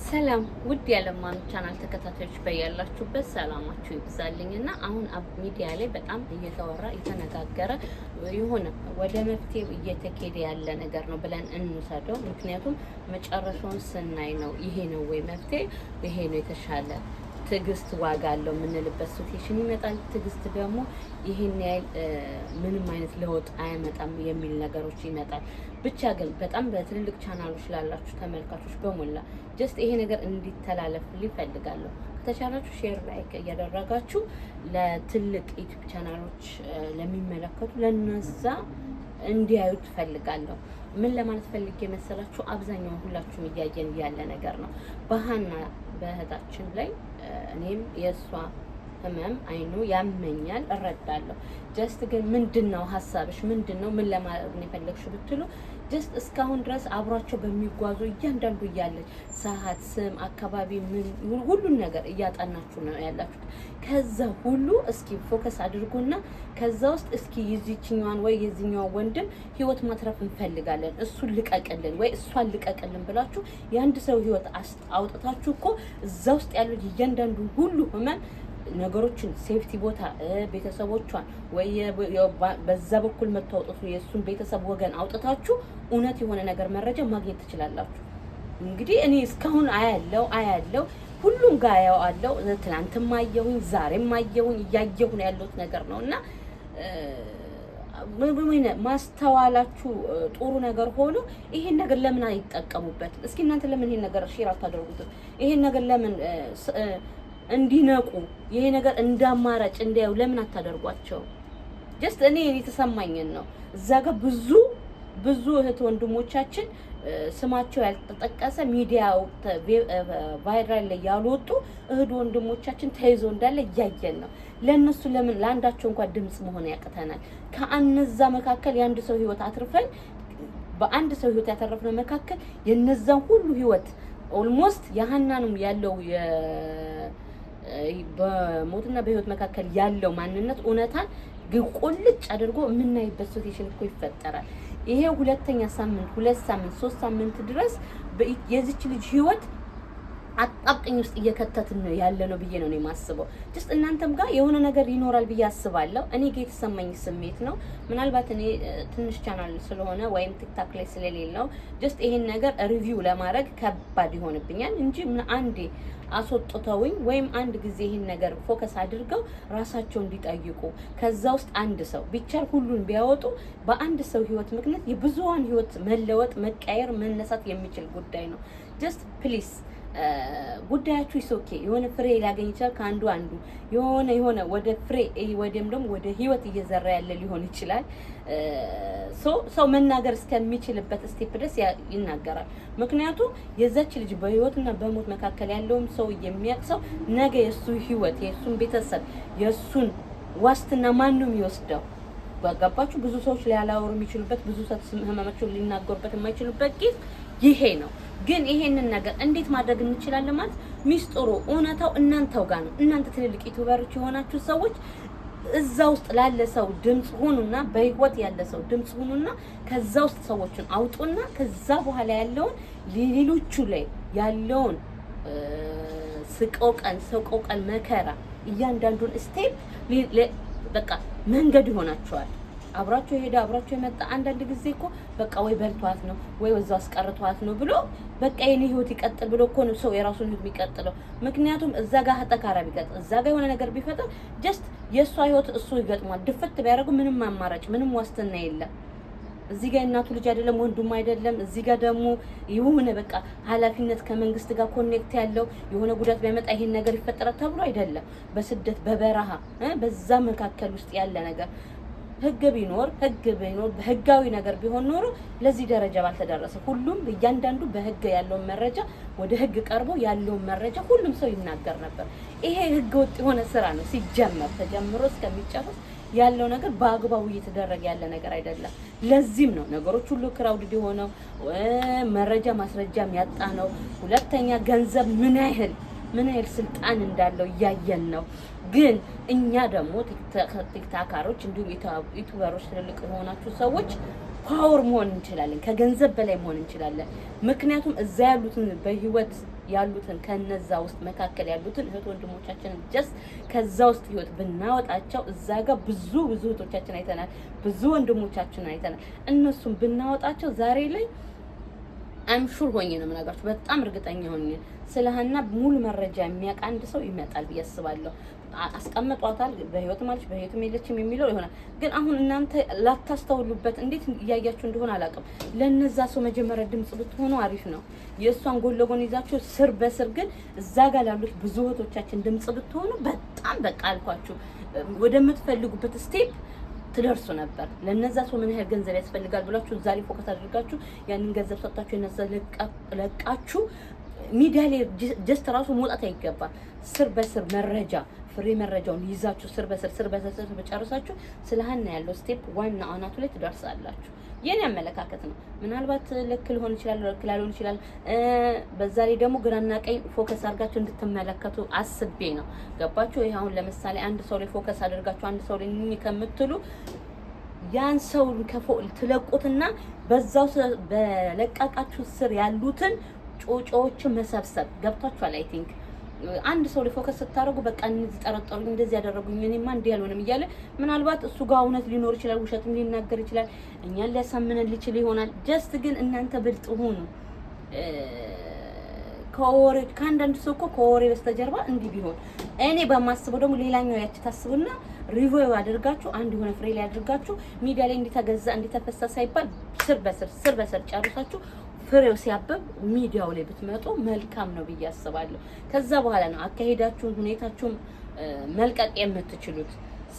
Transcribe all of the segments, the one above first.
ሰላም ውድ የዓለማን ቻናል ተከታታዮች በያላችሁበት ሰላማችሁ ይብዛልኝና አሁን ሚዲያ ላይ በጣም እየተወራ እየተነጋገረ የሆነ ወደ መፍትሄ እየተኬደ ያለ ነገር ነው ብለን እንውሰደው። ምክንያቱም መጨረሻውን ስናይ ነው ይሄ ነው ወይ መፍትሄ፣ ይሄ ነው የተሻለ ትዕግስት ዋጋ አለው የምንልበት ሲቹዌሽን ይመጣል። ትዕግስት ደግሞ ይሄን ያህል ምንም አይነት ለውጥ አያመጣም የሚል ነገሮች ይመጣል። ብቻ ግን በጣም በትልልቅ ቻናሎች ላላችሁ ተመልካቾች በሞላ ጀስት ይሄ ነገር እንዲተላለፍልኝ እፈልጋለሁ። ከተቻላችሁ ሼር ላይክ እያደረጋችሁ ለትልቅ ዩቲዩብ ቻናሎች ለሚመለከቱ ለነዛ እንዲያዩት እፈልጋለሁ። ምን ለማለት ፈልጌ መሰላችሁ? አብዛኛውን ሁላችሁም እያየን ያለ ነገር ነው በሃና በእህታችን ላይ እኔም የእሷ ህመም አይኑ ያመኛል እረዳለሁ። ጀስት ግን ምንድነው ሀሳብሽ? ምንድነው ምን ለማድረግ ነው የፈለግሽው ብትሉ ጀስት እስካሁን ድረስ አብሯቸው በሚጓዙ እያንዳንዱ እያለች ሰዓት፣ ስም፣ አካባቢ ምን ሁሉን ነገር እያጠናችሁ ነው ያላችሁት። ከዛ ሁሉ እስኪ ፎከስ አድርጉና ከዛ ውስጥ እስኪ የዚህኛዋን ወይ የዚህኛዋን ወንድም ህይወት ማትረፍ እንፈልጋለን እሱን ልቀቅልን ወይ እሷን ልቀቅልን ብላችሁ የአንድ ሰው ህይወት አውጥታችሁ እኮ እዛ ውስጥ ያሉት እያንዳንዱ ሁሉ ህመም ነገሮችን ሴፍቲ ቦታ ቤተሰቦቿን ወይ በዛ በኩል መታወጡት የእሱን ቤተሰብ ወገን አውጥታችሁ እውነት የሆነ ነገር መረጃ ማግኘት ትችላላችሁ። እንግዲህ እኔ እስካሁን አያለው ሁሉም ጋር ያለው ትናንትም አየሁኝ ዛሬም አየሁኝ እያየሁ ነው ያለሁት ነገር ነውና ማስተዋላችሁ ጥሩ ነገር ሆኖ ይሄን ነገር ለምን አይጠቀሙበት? እስኪ እናንተ ለምን ይሄን ነገር ሼር አታደርጉትም? ይሄን ነገር ለምን እንዲነቁ ይሄ ነገር እንዳማራጭ እንዲያዩ ለምን አታደርጓቸው? ጀስት እኔ የተሰማኝን ነው። እዛ ጋር ብዙ እህት ወንድሞቻችን ስማቸው ያልተጠቀሰ ሚዲያው ቫይራል ላይ ያልወጡ እህት ወንድሞቻችን ተይዞ እንዳለ እያየን ነው። ለነሱ ለምን ለአንዳቸው እንኳን ድምጽ መሆን ያቅተናል? ከአነዛ መካከል የአንድ ሰው ህይወት አትርፈን በአንድ ሰው ህይወት ያተረፍነው መካከል የነዛን ሁሉ ህይወት ኦልሞስት የሃናንም ያለው በሞትና በህይወት መካከል ያለው ማንነት እውነታን ግን ቁልጭ አድርጎ የምናይበት ሲቹዌሽን እኮ ይፈጠራል። ይሄ ሁለተኛ ሳምንት 2 ሳምንት 3 ሳምንት ድረስ የዚች ልጅ ህይወት አጣብቀኝ ውስጥ እየከተትን ነው ያለ ነው ብዬ ነው የማስበው። ጀስት እናንተም ጋር የሆነ ነገር ይኖራል ብዬ አስባለሁ። እኔ ጋር የተሰማኝ ስሜት ነው። ምናልባት እኔ ትንሽ ቻናል ስለሆነ ወይም ቲክታክ ላይ ስለሌለው ጀስት ይሄን ነገር ሪቪው ለማድረግ ከባድ ይሆንብኛል እንጂ ምን አንዴ አስወጥተውኝ ወይም አንድ ጊዜ ይሄን ነገር ፎከስ አድርገው ራሳቸው እንዲጠይቁ ከዛ ውስጥ አንድ ሰው ቢቻል ሁሉን ቢያወጡ በአንድ ሰው ህይወት ምክንያት የብዙሃን ህይወት መለወጥ፣ መቀየር፣ መነሳት የሚችል ጉዳይ ነው። ጀስት ፕሊስ ጉዳያችሁ ይሶኬ የሆነ ፍሬ ሊያገኝ ይችላል። ከአንዱ የሆነ ወደ ፍሬ ወደም ደግሞ ወደ ህይወት እየዘራ ያለ ሊሆን ይችላል። ሰው መናገር እስከሚችልበት ስቴፕ ድረስ ይናገራል። ምክንያቱም የዛች ልጅ በህይወትና በሞት መካከል ያለውም ሰው የሚያቅሰው ነገ የሱ ህይወት የሱን ቤተሰብ የሱን ዋስትና ማንም ይወስደው። ባጋባችሁ ብዙ ሰዎች ሊያላወሩ የሚችሉበት ብዙ ሰዎች ህመማቸውን ሊናገሩበት የማይችሉበት ጊዜ ይሄ ነው። ግን ይሄንን ነገር እንዴት ማድረግ እንችላለን ማለት ሚስጥሩ እውነታው እናንተው ጋር ነው። እናንተ ትልልቅ ዩቲዩበሮች የሆናችሁ ሰዎች እዛ ውስጥ ላለ ሰው ድምጽ ሁኑና በህይወት ያለ ሰው ድምጽ ሁኑና ከዛ ውስጥ ሰዎችን አውጡና ከዛ በኋላ ያለውን ሌሎቹ ላይ ያለውን ሰቆቀን መከራ እያንዳንዱን ስቴፕ በቃ መንገድ ይሆናቸዋል። አብራችሁ ሄዳ አብራችሁ የመጣ አንዳንድ ጊዜ እኮ በቃ ወይ በልቷት ነው ወይ ወዛው አስቀርቷት ነው ብሎ በቃ የኔ ህይወት ይቀጥል ብሎ እኮ ነው ሰው የራሱን ህይወት የሚቀጥለው። ምክንያቱም እዛ ጋር ተካራ ቢቀጥል እዛ ጋር የሆነ ነገር ቢፈጠር ጀስት የሷ ህይወት እሱ ይገጥማል። ድፍት ቢያደርጉ ምንም አማራጭ ምንም ዋስትና የለም። እዚህ ጋር እናቱ ልጅ አይደለም ወንዱም አይደለም። እዚህ ጋር ደግሞ የሆነ በቃ ኃላፊነት ከመንግስት ጋር ኮኔክት ያለው የሆነ ጉዳት ቢያመጣ ይሄን ነገር ይፈጠራል ተብሎ አይደለም። በስደት በበረሃ በዛ መካከል ውስጥ ያለ ነገር ህግ ቢኖር በህጋዊ ነገር ቢሆን ኖሮ ለዚህ ደረጃ ባልተደረሰ። ሁሉም እያንዳንዱ በህግ ያለውን መረጃ ወደ ህግ ቀርቦ ያለውን መረጃ ሁሉም ሰው ይናገር ነበር። ይሄ ህገ ወጥ የሆነ ስራ ነው። ሲጀመር ተጀምሮ እስከሚጨርስ ያለው ነገር በአግባቡ እየተደረገ ያለ ነገር አይደለም። ለዚህም ነው ነገሮች ሁሉ ክራውድድ የሆነው መረጃ ማስረጃም ያጣ ነው። ሁለተኛ ገንዘብ ምን ያህል ስልጣን እንዳለው እያየን ነው። ግን እኛ ደግሞ ቲክታካሮች እንዲሁም ዩቲዩበሮች ትልልቅ የሆናችሁ ሰዎች ፓወር መሆን እንችላለን፣ ከገንዘብ በላይ መሆን እንችላለን። ምክንያቱም እዛ ያሉትን በህይወት ያሉትን ከነዛ ውስጥ መካከል ያሉትን እህት ወንድሞቻችንን ጀስት ከዛ ውስጥ ህይወት ብናወጣቸው እዛ ጋር ብዙ እህቶቻችን አይተናል፣ ብዙ ወንድሞቻችን አይተናል። እነሱም ብናወጣቸው ዛሬ ላይ አምሹር ሆኜ ነው የምነግራችሁ። በጣም እርግጠኛ ሆኜ ስለ ሀና ሙሉ መረጃ የሚያውቅ አንድ ሰው ይመጣል ብዬ አስባለሁ። አስቀምጧታል፣ በህይወት ማለች በህይወትም የለችም የሚለው ይሆናል። ግን አሁን እናንተ ላታስተውሉበት እንዴት እያያችሁ እንደሆነ አላውቅም። ለነዛ ሰው መጀመሪያ ድምጽ ብትሆኑ አሪፍ ነው። የእሷን ጎን ለጎን ይዛችሁ ስር በስር ግን እዛ ጋር ላሉት ብዙ እህቶቻችን ድምጽ ብትሆኑ በጣም በቃ አልኳችሁ ወደምትፈልጉበት ስቴፕ ትደርሱ ነበር። ለነዛ ሰው ምን ያህል ገንዘብ ያስፈልጋል ብላችሁ እዛ ላይ ፎከስ አድርጋችሁ ያንን ገንዘብ ሰጣችሁ የነዛ ለቃችሁ ሚዲያ ላይ ጀስት ራሱ መውጣት አይገባም። ስር በስር መረጃ ፍሬ መረጃውን ይዛችሁ ስር በስር በጨረሳችሁ ስለ ሀና ያለው ስቴፕ ዋና አናቱ ላይ ትደርሳላችሁ። የኔ አመለካከት ነው። ምናልባት ልክ ሊሆን ይችላል፣ ልክ ላይሆን ይችላል። በዛ ላይ ደግሞ ግራና ቀኝ ፎከስ አድርጋችሁ እንድትመለከቱ አስቤ ነው። ገባችሁ? ይሄ አሁን ለምሳሌ አንድ ሰው ላይ ፎከስ አድርጋችሁ አንድ ሰው ላይ ከምትሉ ያን ሰው ትለቁትና በዛው በለቃቃችሁ ስር ያሉትን ጮጮዎችን መሰብሰብ ገብታችኋል። አይ ቲንክ አንድ ሰው ላይ ፎከስ ስታደርጉ በቃ እነዚህ ጠረጠሩኝ፣ እንደዚህ ያደረጉኝ፣ እኔማ እንዲህ ያልሆነም እያለ ምናልባት እሱ ጋር እውነት ሊኖር ይችላል፣ ውሸትም ሊናገር ይችላል፣ እኛን ሊያሳምነን ሊችል ይሆናል። ጀስት ግን እናንተ ብልጥ ሁኑ። ከወሬ ከአንዳንድ ሰው እኮ ከወሬ በስተጀርባ እንዲህ ቢሆን እኔ በማስበው ደግሞ ሌላኛው ያቺ ታስቡና ሪቪው አድርጋችሁ አንድ የሆነ ፍሬ ላይ አድርጋችሁ ሚዲያ ላይ እንዲተገዛ እንዲተፈሳ ሳይባል ስር በስር ጨርሳችሁ ፍሬው ሲያበብ ሚዲያው ላይ ብትመጡ መልካም ነው ብዬ አስባለሁ። ከዛ በኋላ ነው አካሄዳችሁን ሁኔታችሁን መልቀቅ የምትችሉት።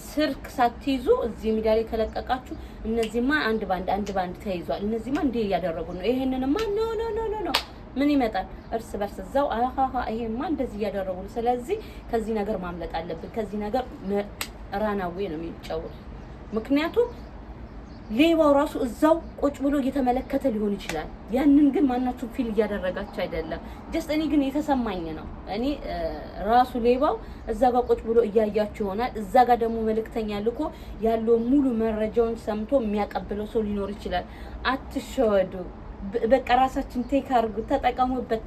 ስልክ ሳትይዙ እዚህ ሚዲያ ላይ ከለቀቃችሁ እነዚህማ አንድ ባንድ ተይዟል፣ እነዚህማ እንዴ እያደረጉ ነው፣ ይሄንንማ ኖ ምን ይመጣል? እርስ በርስ እዛው አሃሃ ይሄማ እንደዚህ እያደረጉ ነው። ስለዚህ ከዚህ ነገር ማምለጥ አለብን። ከዚህ ነገር ራናዌ ነው የሚጫወቱት። ምክንያቱም ሌባው ራሱ እዛው ቁጭ ብሎ እየተመለከተ ሊሆን ይችላል። ያንን ግን ማናችሁ ፊል እያደረጋችሁ አይደለም። ጀስት እኔ ግን የተሰማኝ ነው። እኔ ራሱ ሌባው እዛ ጋር ቁጭ ብሎ እያያችሁ ይሆናል። እዛ ጋር ደግሞ መልእክተኛ ልኮ ያለው ሙሉ መረጃውን ሰምቶ የሚያቀብለው ሰው ሊኖር ይችላል። አትሸወዱ። በቃ ራሳችን ቴክ አድርጉ፣ ተጠቀሙበት።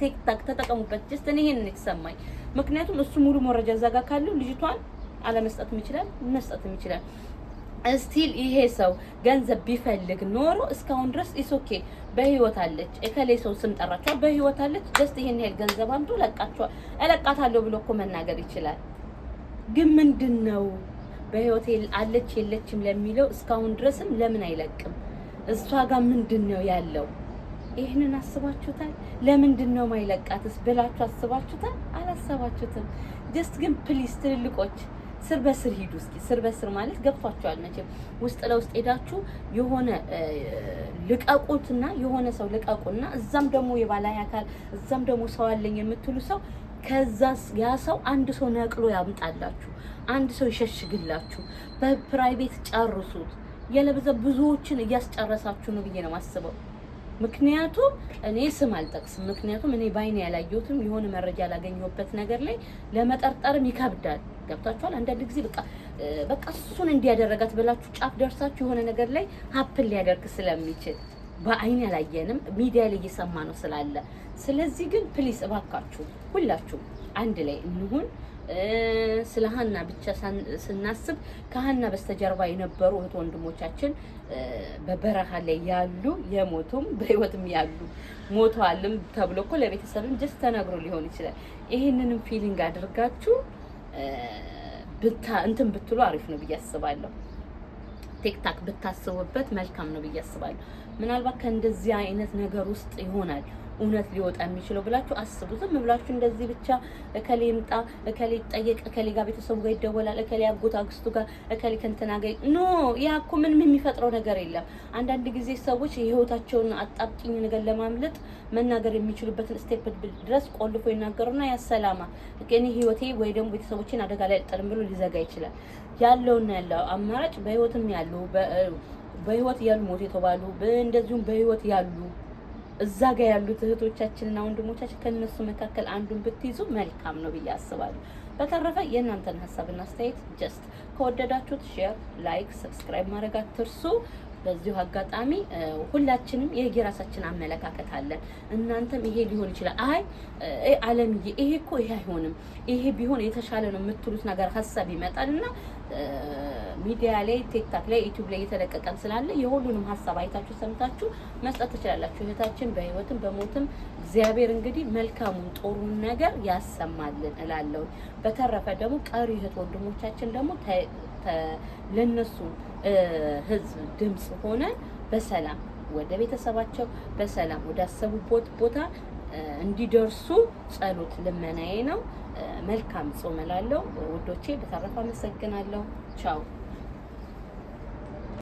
ቴክታክ ተጠቀሙበት። ጀስት እኔ ይሄን የተሰማኝ ምክንያቱም እሱ ሙሉ መረጃ እዛ ጋር ካለው ልጅቷን አለመስጠትም ይችላል፣ መስጠትም ይችላል። ስቲል ይሄ ሰው ገንዘብ ቢፈልግ ኖሮ እስካሁን ድረስ ኢሶኬ በህይወት አለች፣ እከሌ ሰው ስም ጠራቸዋል፣ በህይወት አለች፣ ጀስት ይሄን ያህል ገንዘብ አምጡ ለቃቸዋል፣ እለቃታለሁ ብሎ እኮ መናገር ይችላል። ግን ምንድነው በህይወት አለች የለችም ለሚለው እስካሁን ድረስም ለምን አይለቅም? እሷ ጋር ምንድነው ያለው? ይሄንን አስባችሁታል? ለምንድነው ማይለቃትስ ብላችሁ አስባችሁታል? አላሰባችሁትም? ጀስት ግን ፕሊስ ትልልቆች ስር በስር ሂዱ። እስኪ ስር በስር ማለት ገብቷችኋል መቼም። ውስጥ ለውስጥ ሄዳችሁ የሆነ ልቀቁትና የሆነ ሰው ልቀቁና እዛም ደግሞ የባላይ አካል እዛም ደግሞ ሰው አለኝ የምትሉ ሰው ከዛ ያ ሰው አንድ ሰው ነቅሎ ያምጣላችሁ፣ አንድ ሰው ይሸሽግላችሁ። በፕራይቬት ጨርሱት። የለበዛ ብዙዎችን እያስጨረሳችሁ ነው ብዬ ነው የማስበው። ምክንያቱም እኔ ስም አልጠቅስም። ምክንያቱም እኔ ባይኔ ያላየሁትም የሆነ መረጃ ያላገኘሁበት ነገር ላይ ለመጠርጠርም ይከብዳል። ገብታችኋል? አንዳንድ ጊዜ በቃ እሱን እንዲያደረጋት ብላችሁ ጫፍ ደርሳችሁ የሆነ ነገር ላይ ሀፕን ሊያደርግ ስለሚችል በአይን ያላየንም ሚዲያ ላይ እየሰማ ነው ስላለ። ስለዚህ ግን ፕሊስ እባካችሁ ሁላችሁ አንድ ላይ እንሁን። ስለ ሀና ብቻ ስናስብ ከሀና በስተጀርባ የነበሩ እህት ወንድሞቻችን በበረሃ ላይ ያሉ የሞቱም በህይወትም ያሉ ሞተዋልም ተብሎ እኮ ለቤተሰብም ጀስት ተነግሮ ሊሆን ይችላል። ይሄንንም ፊሊንግ አድርጋችሁ እንትን ብትሉ አሪፍ ነው ብዬ አስባለሁ። ቲክታክ ብታስቡበት መልካም ነው ብዬ አስባለሁ። ምናልባት ከእንደዚህ አይነት ነገር ውስጥ ይሆናል እውነት ሊወጣ የሚችለው ብላችሁ አስቡ። ዝም ብላችሁ እንደዚህ ብቻ እከሌ ይምጣ፣ እከሌ ይጠየቅ፣ እከሌ ጋር ቤተሰቡ ጋር ይደወላል፣ እከሌ አጎት አክስቱ ጋር፣ እከሌ ከእንትና ጋር ኖ፣ ያ እኮ ምንም የሚፈጥረው ነገር የለም። አንዳንድ ጊዜ ሰዎች የህይወታቸውን አጣብቂኝ ነገር ለማምለጥ መናገር የሚችሉበትን ስቴፕ ድረስ ቆልፎ ይናገሩና ያሰላማ እኔ ህይወቴ ወይ ደግሞ ቤተሰቦችን አደጋ ላይ አልጥልም ብሎ ሊዘጋ ይችላል። ያለውና ያለው አማራጭ በህይወትም ያሉ በህይወት ያሉ ሞት የተባሉ እንደዚሁም በህይወት ያሉ እዛ ጋር ያሉት እህቶቻችንና ወንድሞቻችን ከነሱ መካከል አንዱን ብትይዙ መልካም ነው ብዬ አስባለሁ። በተረፈ የእናንተን ሀሳብና አስተያየት ጀስት ከወደዳችሁት ሼር፣ ላይክ፣ ሰብስክራይብ ማድረግ አትርሱ። በዚሁ አጋጣሚ ሁላችንም የየራሳችን አመለካከት አለን። እናንተም ይሄ ሊሆን ይችላል፣ አይ አለምዬ ይሄ እኮ ይሄ አይሆንም፣ ይሄ ቢሆን የተሻለ ነው የምትሉት ነገር ሀሳብ ይመጣልና ሚዲያ ላይ ቲክታክ ላይ ዩቲዩብ ላይ እየተለቀቀን ስላለ የሁሉንም ሀሳብ አይታችሁ ሰምታችሁ መስጠት ትችላላችሁ። እህታችን በህይወትም በሞትም እግዚአብሔር እንግዲህ መልካሙን ጦሩን ነገር ያሰማልን እላለሁ። በተረፈ ደግሞ ቀሪ እህት ወንድሞቻችን ደግሞ ለነሱ ህዝብ ድምጽ ሆነ በሰላም ወደ ቤተሰባቸው በሰላም ወደ አሰቡበት ቦታ እንዲደርሱ ጸሎት ልመናዬ ነው። መልካም ጾም እላለሁ ውዶቼ። በተረፈ አመሰግናለሁ። ቻው